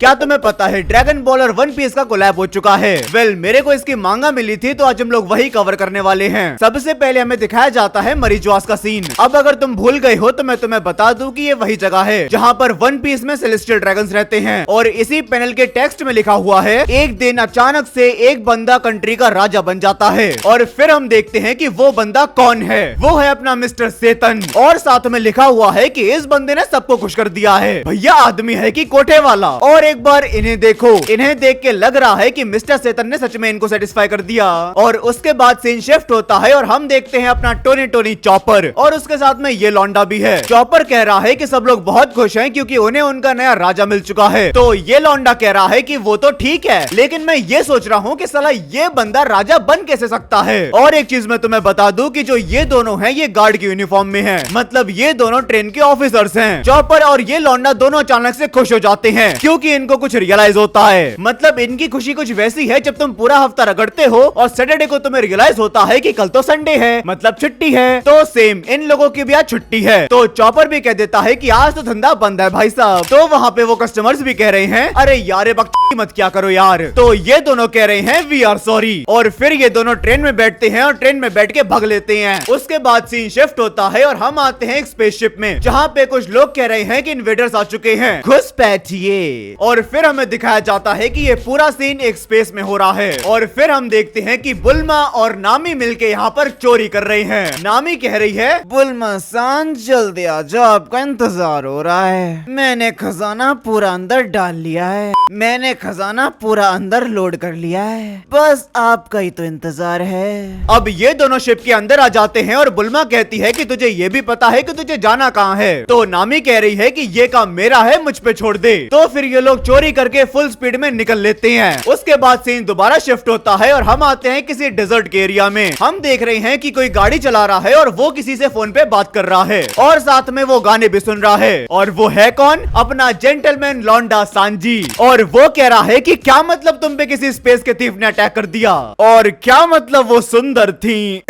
क्या तुम्हें पता है ड्रैगन बॉल और वन पीस का कोलैब हो चुका है? वेल, मेरे को इसकी मांगा मिली थी तो आज हम लोग वही कवर करने वाले हैं। सबसे पहले हमें दिखाया जाता है मरीजवास का सीन। अब अगर तुम भूल गए हो तो मैं तुम्हें बता दूं कि ये वही जगह है जहाँ पर वन पीस में सेलेस्टियल ड्रैगन्स रहते हैं। और इसी पैनल के टेक्स्ट में लिखा हुआ है, एक दिन अचानक से एक बंदा कंट्री का राजा बन जाता है। और फिर हम देखते हैं कि वो बंदा कौन है। वो है अपना मिस्टर सेतन। और साथ में लिखा हुआ है कि इस बंदे ने सबको खुश कर दिया है। भैया आदमी है कि कोठे वाला। और एक बार इन्हें देखो, इन्हें देख के लग रहा है कि मिस्टर सेतन ने सच में इनको सेटिस्फाई कर दिया। और उसके बाद सीन शिफ्ट होता है और हम देखते हैं अपना टोनी टोनी चॉपर, और उसके साथ में ये लौंडा भी है। चॉपर कह रहा है कि सब लोग बहुत खुश हैं क्योंकि उन्हें उनका नया राजा मिल चुका है। तो ये लौंडा कह रहा है कि वो तो ठीक है, लेकिन मैं ये सोच रहा हूँ कि साला ये बंदा राजा बन कैसे सकता है। और एक चीज मैं तुम्हें बता दूं कि जो ये दोनों हैं ये गार्ड की यूनिफॉर्म में हैं। मतलब ये दोनों ट्रेन के ऑफिसर्स हैं। चॉपर और ये लौंडा दोनों अचानक से खुश हो जाते हैं क्योंकि इनको कुछ रियलाइज होता है। मतलब इनकी खुशी कुछ वैसी है जब तुम पूरा हफ्ता रगड़ते हो और सैटरडे को तुम्हें रियलाइज होता है कि कल तो संडे है, मतलब छुट्टी है। तो सेम इन लोगों की भी आज छुट्टी है। तो चॉपर भी कह देता है कि आज तो धंधा बंद है भाई साहब। तो वहाँ पे वो कस्टमर्स भी कह रहे हैं, अरे यार बकचोदी मत क्या करो यार। तो ये दोनों कह रहे हैं वी आर सॉरी। और फिर ये दोनों ट्रेन में बैठते हैं और ट्रेन में बैठ के भाग लेते हैं। उसके बाद सीन शिफ्ट होता है और हम आते हैं एक स्पेसशिप में जहाँ पे कुछ लोग कह रहे हैं कि इन्वेडर्स आ चुके हैं, घुसपैठिए। और फिर हमें दिखाया जाता है कि ये पूरा सीन एक स्पेस में हो रहा है। और फिर हम देखते हैं कि बुल्मा और नामी मिलके यहाँ पर चोरी कर रहे हैं। नामी कह रही है, बुल्मा सान जल्दी आ जाओ, आपका इंतजार हो रहा है। मैंने खजाना पूरा अंदर डाल लिया है, मैंने खजाना पूरा अंदर लोड कर लिया है, बस आपका ही तो इंतजार है। अब ये दोनों शिप के अंदर आ जाते हैं और बुल्मा कहती है कि तुझे ये भी पता है कि तुझे जाना कहाँ है। तो नामी कह रही है कि ये काम मेरा है, मुझ पे छोड़ दे। तो फिर ये लोग चोरी करके फुल स्पीड में निकल लेते हैं। उसके बाद सीन दोबारा शिफ्ट होता है और हम आते हैं किसी डेजर्ट के एरिया में। हम देख रहे हैं कि कोई गाड़ी चला रहा है और वो किसी से फोन पे बात कर रहा है और साथ में वो गाने भी सुन रहा है। और वो है कौन? अपना जेंटलमैन लौंडा सांजी। और वो कह रहा है कि क्या मतलब तुम पे किसी स्पेस के थीफ ने अटैक कर दिया, और क्या मतलब वो सुंदर थी।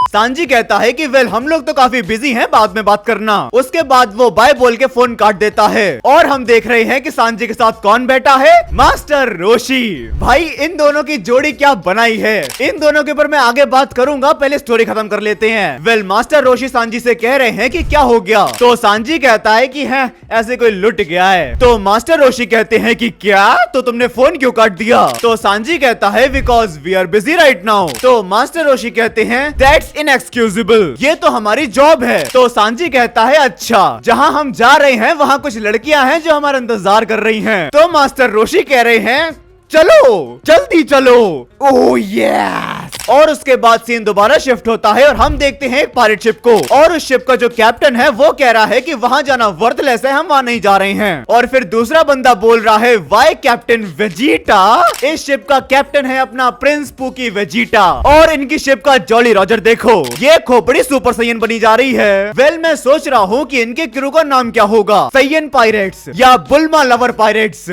सांजी कहता है कि वेल हम लोग तो काफी बिजी हैं, बाद में बात करना। उसके बाद वो बाय बोल के फोन काट देता है और हम देख रहे हैं कि सांजी के साथ कौन बैठा है? मास्टर रोशी। भाई इन दोनों की जोड़ी क्या बनाई है, इन दोनों के ऊपर मैं आगे बात करूंगा, पहले स्टोरी खत्म कर लेते हैं। वेल मास्टर रोशी सांजी से कह रहे हैं कि क्या हो गया? तो सांजी कहता है कि है ऐसे कोई लुट गया है। तो मास्टर रोशी कहते हैं कि क्या, तो तुमने फोन क्यों काट दिया? तो सांजी कहता है because we are busy right now. तो मास्टर रोशी कहते हैं दैट्स इनएक्सक्यूजेबल, ये तो हमारी जॉब है। तो सांजी कहता है अच्छा, जहाँ हम जा रहे हैं वहाँ कुछ लड़कियां हैं जो हमारा इंतजार कर रही हैं। तो मास्टर रोशी कह रहे हैं चलो जल्दी चलो। Oh yes. और उसके बाद सीन दोबारा शिफ्ट होता है और हम देखते हैं एक पायरेट शिप को, और उस शिप का जो कैप्टन है वो कह रहा है कि वहां जाना वर्थलेस है, हम वहां नहीं जा रहे हैं। और फिर दूसरा बंदा बोल रहा है वाई कैप्टन वेजिटा। इस शिप का कैप्टन है अपना प्रिंस पूकी वेजिटा। और इनकी शिप का जॉली रॉजर देखो, ये खोपड़ी सुपर सैयन बनी जा रही है। वेल मैं सोच रहा हूँ कि इनके क्रू का नाम क्या होगा, सैयन पायरेट्स या बुल्मा लवर पायरेट्स।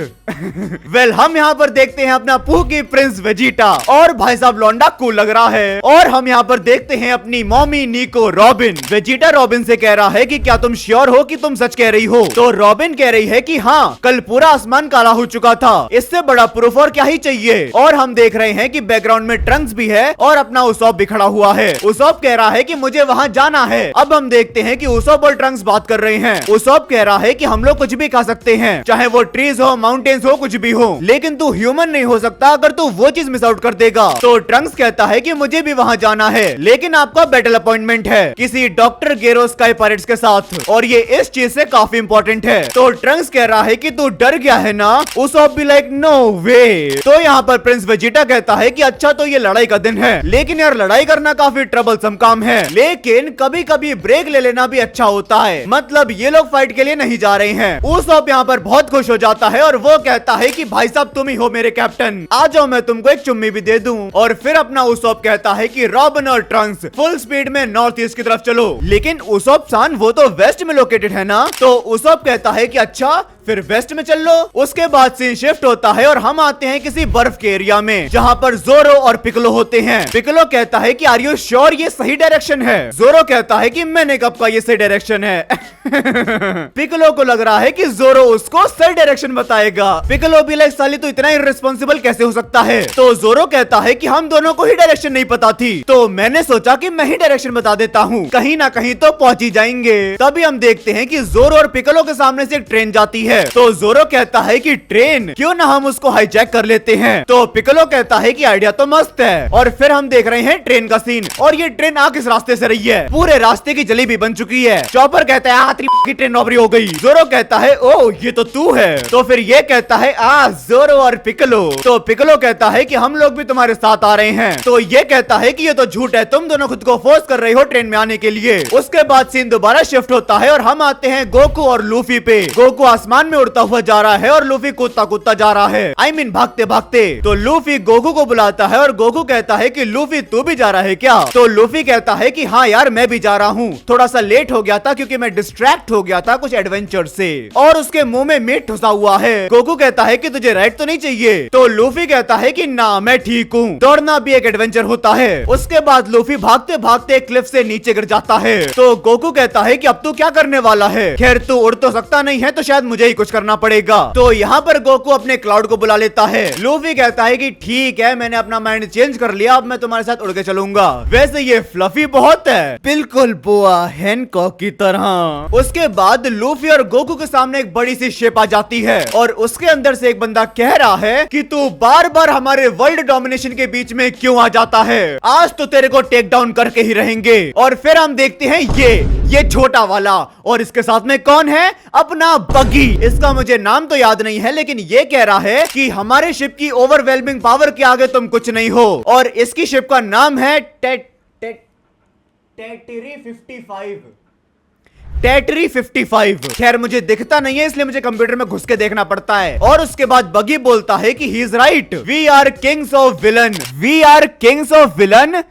वेल हम यहाँ पर देखते हैं अपना पूकी प्रिंस वेजिटा, और भाई साहब लौंडा कूल लग रहा है। और हम यहाँ पर देखते हैं अपनी मॉमी निको रॉबिन। वेजिटा रॉबिन से कह रहा है कि क्या तुम श्योर हो कि तुम सच कह रही हो? तो रॉबिन कह रही है कि हाँ, कल पूरा आसमान काला हो चुका था, इससे बड़ा प्रूफ और क्या ही चाहिए। और हम देख रहे हैं कि बैकग्राउंड में ट्रंक्स भी है और अपना उसॉप भी खड़ा हुआ है। उसॉप कह रहा है कि मुझे वहाँ जाना है। अब हम देखते हैं कि उसॉप और ट्रंक्स बात कर रहे हैं। उसॉप कह रहा है कि हम लोग कुछ भी खा सकते हैं, चाहे वो ट्रीज हो, माउंटेन्स हो, कुछ भी हो, लेकिन तू ह्यूमन नहीं हो सकता अगर तू वो चीज मिस आउट कर देगा। तो ट्रंक्स कहता है कि मुझे भी वहां जाना है, लेकिन आपका बैटल अपॉइंटमेंट है किसी डॉक्टर गेरो स्काई पायरेट्स के साथ, और ये इस चीज से काफी इंपॉर्टेंट है। तो ट्रंक्स कह रहा है कि तू डर गया है ना? उसॉप भी लाइक नो वे। तो यहाँ पर प्रिंस वेजिटा कहता है कि अच्छा तो ये लड़ाई का दिन है, लेकिन यार लड़ाई करना काफी ट्रबलसम काम है, लेकिन कभी कभी ब्रेक ले लेना भी अच्छा होता है। मतलब ये लोग फाइट के लिए नहीं जा रहे हैं। उसॉप यहाँ पर बहुत खुश हो जाता है और वो कहता है कि भाई साहब तुम ही हो मेरे कैप्टन, आ जाओ मैं तुमको एक चुम्मी भी दे दूं। और फिर अपना उसॉप कहता है कि रॉबिन और ट्रंक्स फुल स्पीड में नॉर्थ ईस्ट की तरफ चलो। लेकिन उसॉप सान वो तो वेस्ट में लोकेटेड है ना? तो उसॉप कहता है कि अच्छा फिर वेस्ट में चल लो। उसके बाद सीन शिफ्ट होता है और हम आते हैं किसी बर्फ के एरिया में जहाँ पर जोरो और पिकलो होते हैं। पिकलो कहता है कि आर यू श्योर ये सही डायरेक्शन है? जोरो कहता है कि मैंने कब कहा ये सही डायरेक्शन है। पिकलो को लग रहा है कि जोरो उसको सही डायरेक्शन बताएगा। पिकलो भी लाइक साली तो इतना इररिस्पांसिबल कैसे हो सकता है? तो जोरो कहता है कि हम दोनों को ही डायरेक्शन नहीं पता थी, तो मैंने सोचा कि मैं ही डायरेक्शन बता देता हूँ, कहीं ना कहीं तो पहुंच ही जाएंगे। तभी हम देखते हैं कि जोरो और पिकलो के सामने से एक ट्रेन जाती है। तो जोरो कहता है कि ट्रेन, क्यों ना हम उसको हाईजैक कर लेते हैं। तो पिकलो कहता है कि आइडिया तो मस्त है। और फिर हम देख रहे हैं ट्रेन का सीन, और ये ट्रेन आ किस रास्ते से रही है? पूरे रास्ते की जलेबी बन चुकी है। चॉपर कहता है की ट्रेन रॉबरी हो गई। जोरो कहता है ओ ये तो तू है। तो फिर ये कहता है जोरो और पिकलो। तो पिकलो कहता है कि हम लोग भी तुम्हारे साथ आ रहे हैं। तो ये कहता है कि ये तो झूठ है, तुम दोनों खुद को फोर्स कर रहे हो ट्रेन में आने के लिए। उसके बाद सीन दोबारा शिफ्ट होता है और हम आते हैं गोकू और लूफी पे। गोकू आसमान में उड़ता हुआ जा रहा है और लूफी कूदता कूदता जा रहा है, आई मीन भागते भागते। तो लूफी गोकू को बुलाता है और गोकू कहता है कि लूफी तू भी जा रहा है क्या? तो लूफी कहता है कि हाँ यार मैं भी जा रहा हूँ, थोड़ा सा लेट हो गया था क्योंकि मैं डिस्ट्रैक्ट हो गया था कुछ एडवेंचर से। और उसके मुंह में मीट ठुसा हुआ है। गोकू कहता है कि तुझे राइड तो नहीं चाहिए? तो लूफी कहता है कि ना मैं ठीक हूँ, दौड़ना भी एक एडवेंचर होता है। उसके बाद लूफी भागते भागते एक क्लिफ से नीचे गिर जाता है। तो गोकू कहता है कि अब तू क्या करने वाला है? खैर तू उड़ तो सकता नहीं है तो शायद मुझे ही कुछ करना पड़ेगा। तो यहाँ पर गोकू अपने क्लाउड को बुला लेता है। लूफी कहता है कि ठीक है मैंने अपना माइंड चेंज कर लिया, अब मैं तुम्हारे साथ उड़ के चलूंगा। वैसे ये फ्लफी बहुत है, बिल्कुल बोआ हैनकॉक की तरह। उसके बाद लूफी और गोकू के सामने एक बड़ी सी शिप आ जाती है और उसके अंदर से एक बंदा कह रहा है कि तू बार बार हमारे वर्ल्ड डोमिनेशन के बीच में क्यों आ जाता है? आज तो तेरे को टेक डाउन करके ही रहेंगे। और फिर हम देखते हैं ये छोटा वाला, और इसके साथ में कौन है? अपना बगी। इसका मुझे नाम तो याद नहीं है, लेकिन ये कह रहा है कि हमारे शिप की ओवरवेलमिंग पावर के आगे तुम कुछ नहीं हो। और इसकी शिप का नाम है टेटरी 55। खैर मुझे दिखता नहीं है इसलिए मुझे कंप्यूटर में घुस के देखना पड़ता है। और उसके बाद बगी बोलता है कि he is right, we are kings of villain, we are kings of villain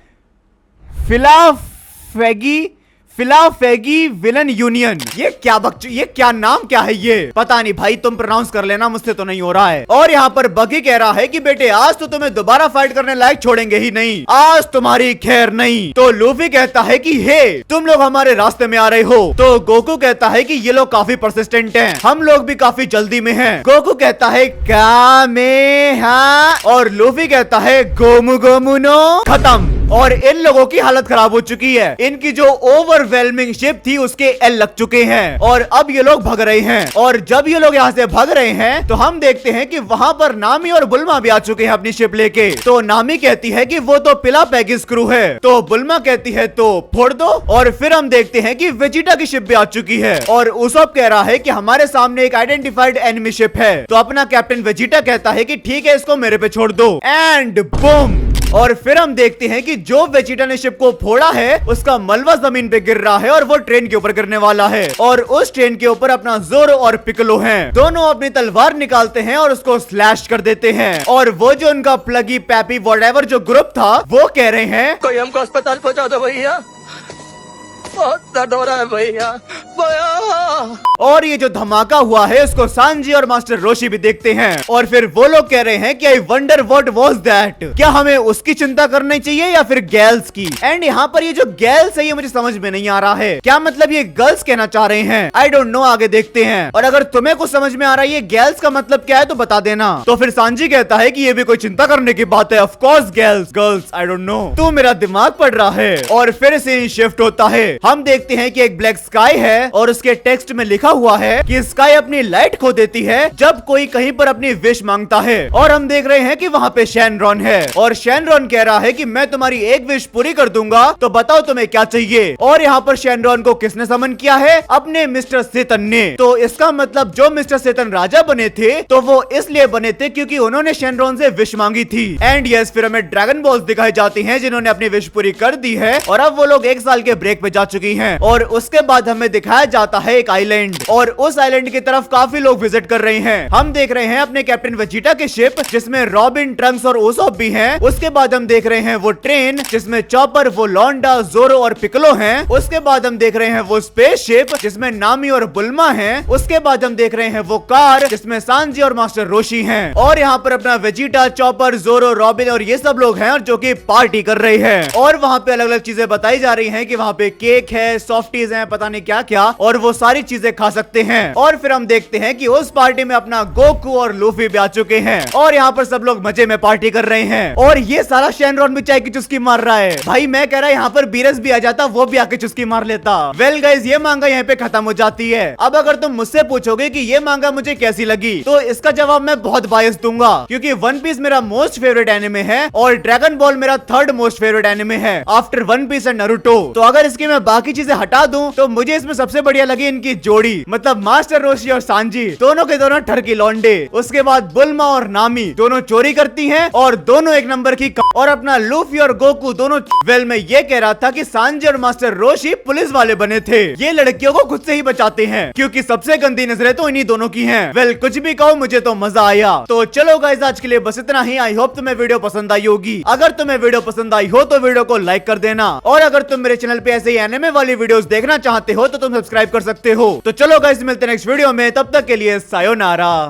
फिलाफेगी विलन यूनियन। ये क्या नाम क्या है ये? पता नहीं भाई, तुम प्रोनाउंस कर लेना, मुझसे तो नहीं हो रहा है। और यहाँ पर बगी कह रहा है कि बेटे आज तो तुम्हें दोबारा फाइट करने लायक छोड़ेंगे ही नहीं, आज तुम्हारी खैर नहीं। तो लूफी कहता है कि हे तुम लोग हमारे रास्ते में आ रहे हो। तो गोकू कहता है कि ये लोग काफी परसिस्टेंट हैं, हम लोग भी काफी जल्दी में हैं। गोकू कहता है कामेहा, और लूफी कहता है गोमू गोमू नो खत्म। और इन लोगों की हालत खराब हो चुकी है, इनकी जो ओवरवेलमिंग शिप थी उसके एल लग चुके हैं और अब ये लोग भाग रहे हैं। और जब ये लोग यहाँ से भाग रहे हैं तो हम देखते हैं कि वहाँ पर नामी और बुल्मा भी आ चुके हैं अपनी शिप लेके। तो नामी कहती है कि वो तो पिला पैगिस क्रू है, तो बुल्मा कहती है तो फोड़ दो। और फिर हम देखते हैं कि वेजिटा की शिप भी आ चुकी है और उसब कह रहा है कि हमारे सामने एक आइडेंटिफाइड एनिमी शिप है। तो अपना कैप्टन वेजिटा कहता है कि ठीक है इसको मेरे पे छोड़ दो, एंड बूम। और फिर हम देखते हैं कि जो वेजिटा ने शिप को फोड़ा है उसका मलबा जमीन पे गिर रहा है और वो ट्रेन के ऊपर गिरने वाला है। और उस ट्रेन के ऊपर अपना जोरो और पिकलो हैं, दोनों अपनी तलवार निकालते हैं और उसको स्लैश कर देते हैं। और वो जो उनका प्लगी पैपी व्हाटएवर जो ग्रुप था वो कह रहे हैं कोई हमको अस्पताल पहुंचा दो भैया, बहुत दर्द हो रहा है भैया। और ये जो धमाका हुआ है उसको सांजी और मास्टर रोशी भी देखते हैं और फिर वो लोग कह रहे हैं कि I wonder what was that, क्या हमें उसकी चिंता करनी चाहिए या फिर गर्ल्स की? एंड यहाँ पर ये जो गर्ल्स है ये मुझे समझ में नहीं आ रहा है, क्या मतलब ये गर्ल्स कहना चाह रहे हैं? आई डोंट नो, आगे देखते हैं। और अगर तुम्हें कुछ समझ में आ रहा है ये गर्ल्स का मतलब क्या है तो बता देना। तो फिर सांजी कहता है कि ये भी कोई चिंता करने की बात है, of course girls, I don't know, तू मेरा दिमाग पढ़ रहा है। और फिर से शिफ्ट होता है, हम देखते हैं कि एक ब्लैक स्काई है और उसके टेक्स्ट में लिखा हुआ है कि स्काई अपनी लाइट खो देती है जब कोई कहीं पर अपनी विश मांगता है। और हम देख रहे हैं कि वहाँ पे शैनरॉन है और शैनरॉन कह रहा है कि मैं तुम्हारी एक विश पूरी कर दूंगा, तो बताओ तुम्हें क्या चाहिए। और यहाँ पर शैनरॉन को किसने समन किया है? अपने मिस्टर सेतन ने। तो इसका मतलब जो मिस्टर सेतन राजा बने थे तो वो इसलिए बने थे क्योंकि उन्होंने शैनरॉन से विश मांगी थी। एंड यस, फिर हमें ड्रैगन बॉल्स दिखाई जाती हैं जिन्होंने अपनी विश पूरी कर दी है और अब वो लोग 1 साल के ब्रेक पे जा चुकी हैं। और उसके बाद हमें दिखाया जाता है एक आइलैंड, और उस आइलैंड की तरफ काफी लोग विजिट कर रहे हैं। हम देख रहे हैं अपने कैप्टन वेजिटा की शिप जिसमें रॉबिन, ट्रंक्स और ओसॉप भी हैं। उसके बाद हम देख रहे हैं वो ट्रेन जिसमें चॉपर, वो लॉन्डा, जोरो और पिकलो हैं। उसके बाद हम देख रहे हैं वो स्पेस शिप जिसमें नामी और बुल्मा हैं। उसके बाद हम देख रहे हैं वो कार जिसमें सांजी और मास्टर रोशी हैं। और यहाँ पर अपना वेजिटा, चॉपर, जोरो, रॉबिन और ये सब लोग हैं और जो कि पार्टी कर रहे हैं। और वहाँ पे अलग अलग चीजें बताई जा रही हैं कि वहाँ पे केक है, सॉफ्टीज हैं, पता नहीं क्या क्या, और वो सारी चीजें खा सकते हैं। और फिर हम देखते हैं कि उस पार्टी में अपना गोकू और लूफी भी आ चुके हैं और यहाँ पर सब लोग मजे में पार्टी कर रहे हैं। और ये सारा शेनरॉन भी चाय की चुस्की मार रहा है। भाई मैं कह रहा यहाँ पर बीरस भी आ जाता, वो भी आके चुस्की मार लेता। वेल गाइस, ये मांगा यहाँ पे खत्म हो जाती है। अब अगर तुम मुझसे पूछोगे कि ये मांगा मुझे कैसी लगी, तो इसका जवाब मैं बहुत बायस दूंगा, क्योंकि वन पीस मेरा मोस्ट फेवरेट एनिमे है और ड्रैगन बॉल मेरा थर्ड मोस्ट फेवरेट एनिमे है after One Piece and Naruto. तो अगर इसकी मैं बाकी चीजें हटा दूं तो मुझे इसमें सबसे बढ़िया लगी इनकी जोड़ी, मतलब मास्टर रोशी और सांजी दोनों के दोनों ठरकी लौंडे। उसके बाद बुल्मा और नामी दोनों चोरी करती हैं और दोनों एक नंबर की और अपना लूफी और गोकू दोनों। वेल मैं ये कह रहा था कि सांजी और मास्टर रोशी पुलिस वाले बने थे, ये लड़कियों को खुद से ही बचाते हैं क्योंकि सबसे गंदी नजरें तो इन्हीं दोनों की हैं। वेल कुछ भी कहो, मुझे तो मजा आया। तो चलो गाइस, आज के लिए बस इतना ही। आई होप तुम्हें वीडियो पसंद आई होगी। अगर तुम्हें वीडियो पसंद आई हो तो वीडियो को लाइक कर देना, और अगर तुम मेरे चैनल पे ऐसे ही एनिमे वाली वीडियोस देखना चाहते हो तो तुम सब्सक्राइब कर सकते हो। तो चलो गाइस, मिलते हैं नेक्स्ट वीडियो में, तब तक के लिए सायोनारा।